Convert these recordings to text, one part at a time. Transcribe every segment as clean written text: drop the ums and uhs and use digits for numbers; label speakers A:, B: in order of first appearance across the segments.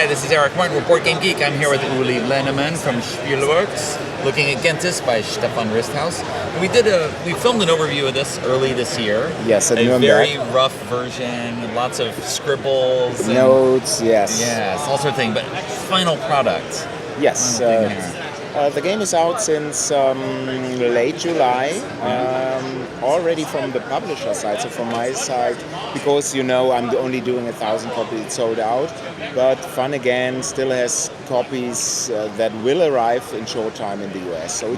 A: Hi, this is Eric Martin, Board Game Geek. I'm here with Uli Lenneman from Spielworks, looking at Gentes by Stefan Risthaus. We filmed an overview of this early this year.
B: Yes, at
A: a
B: Nuremberg.
A: Very rough version, lots of scribbles,
B: notes. Yes.
A: Yes, all sorts of things. But final product.
B: Yes.
A: Final thing here.
B: The game is out since late July, already from the publisher side, so from my side, because I'm only doing 1,000 copies, it's sold out. But Fun Again still has copies that will arrive in short time in the US. So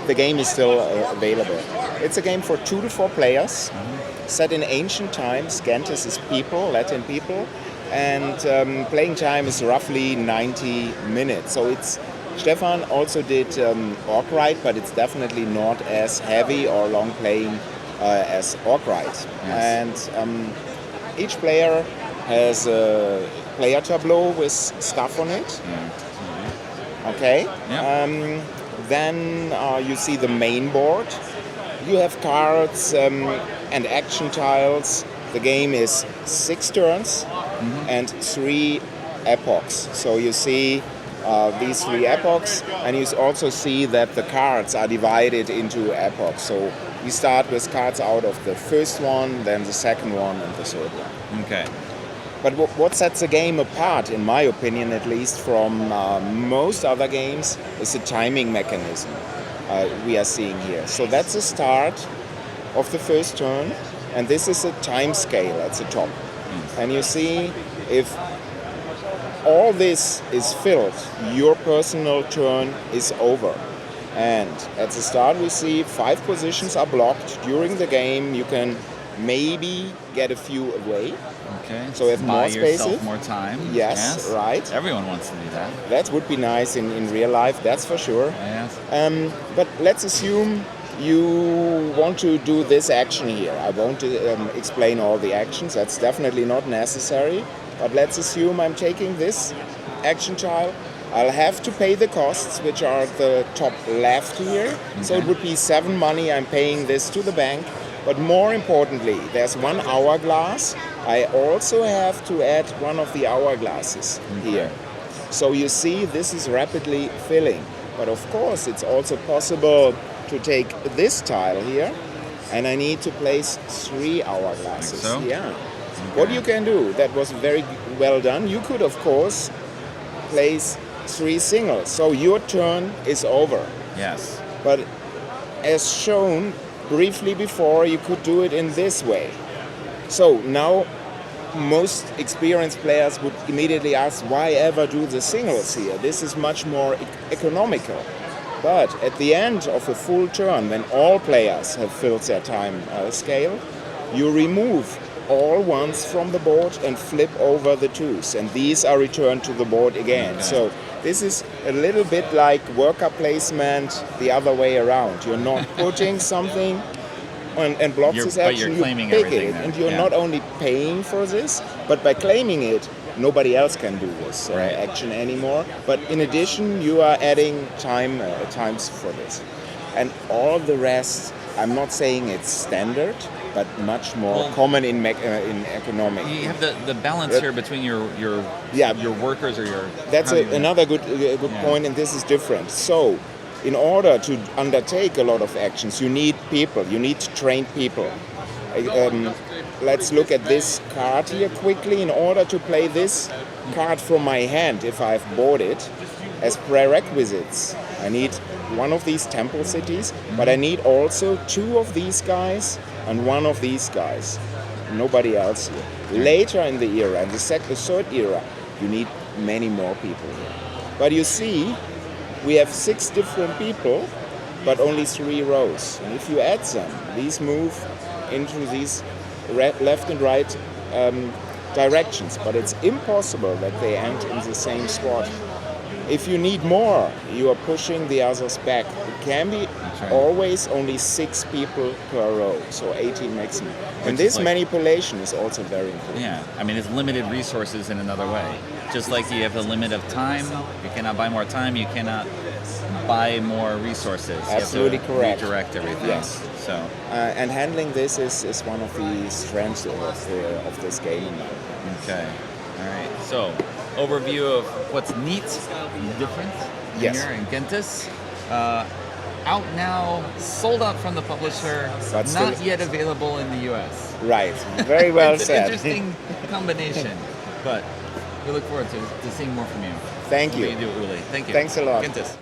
B: the game is still available. It's a game for 2 to 4 players, set in ancient times. Gentes is people, Latin people, and playing time is roughly 90 minutes. So Stefan also did Orkrite, but it's definitely not as heavy or long playing as Orkrite.
A: Yes.
B: And each player has a player tableau with stuff on it. Okay.
A: Yeah.
B: Then you see the main board. You have cards and action tiles. The game is 6 turns and 3 epochs. So you see these 3 epochs, and you also see that the cards are divided into epochs. So we start with cards out of the first one, then the second one, and the third one.
A: Okay.
B: But what sets the game apart, in my opinion at least, from most other games, is the timing mechanism we are seeing here. So that's the start of the first turn, and this is a time scale at the top. And you see, if all this is filled, your personal turn is over. And at the start we see 5 positions are blocked. During the game you can maybe get a few away.
A: Okay.
B: So have more spaces.
A: Yourself more time.
B: Yes, right.
A: Everyone wants to do that.
B: That would be nice in real life, that's for sure.
A: Yes.
B: But let's assume you want to do this action here. I won't explain all the actions, that's definitely not necessary. But let's assume I'm taking this action tile. I'll have to pay the costs, which are at the top left here. Okay. So it would be 7 money. I'm paying this to the bank. But more importantly, there's 1 hourglass. I also have to add one of the hourglasses here. So you see, this is rapidly filling. But of course, it's also possible to take this tile here, and I need to place 3 hourglasses.
A: So?
B: Yeah.
A: Okay.
B: What you can do, that was very well done. You could, of course, place 3 singles. So your turn is over.
A: Yes.
B: But as shown briefly before, you could do it in this way. So now most experienced players would immediately ask, why ever do the singles here? This is much more economical. But at the end of a full turn, when all players have filled their time scale, you remove all ones from the board and flip over the 2s, and these are returned to the board again. Okay. So this is a little bit like worker placement the other way around. You're not putting something and blocks this action,
A: you pick
B: it, and you're not only paying for this, but by claiming it, nobody else can do this action anymore. But in addition, you are adding times for this. And all the rest, I'm not saying it's standard, but much more common in economic.
A: You have the balance here between your workers or your...
B: That's another good point, and this is different. So, in order to undertake a lot of actions, you need people. You need trained people. Let's look at this card here quickly. In order to play this card from my hand, if I've bought it, as prerequisites, I need one of these temple cities, but I need also 2 of these guys and 1 of these guys. Nobody else here. Later in the era, in the third era, you need many more people here. But you see, we have 6 different people, but only 3 rows. And if you add them, these move into these left and right directions. But it's impossible that they end in the same spot. If you need more, you are pushing the others back. It can be always only 6 people per row, so 18 maximum. And this manipulation is also very important.
A: Yeah, I mean, it's limited resources in another way. Just like you have a limit of time, you cannot buy more time, you cannot buy more resources.
B: Absolutely
A: you have to
B: correct.
A: Redirect everything.
B: Yes.
A: So.
B: And handling this is one of the strengths of this game.
A: Okay. All right. So overview of what's neat and different
B: Yes.
A: here in Gentes. Out now, sold out from the publisher,
B: But
A: not
B: still-
A: yet available in the US.
B: Right. Very well
A: It's an
B: said.
A: interesting combination, but we look forward to seeing more from you.
B: Thank
A: What
B: you.
A: you do, Uli. Thank you.
B: Thanks a lot.
A: Gentes.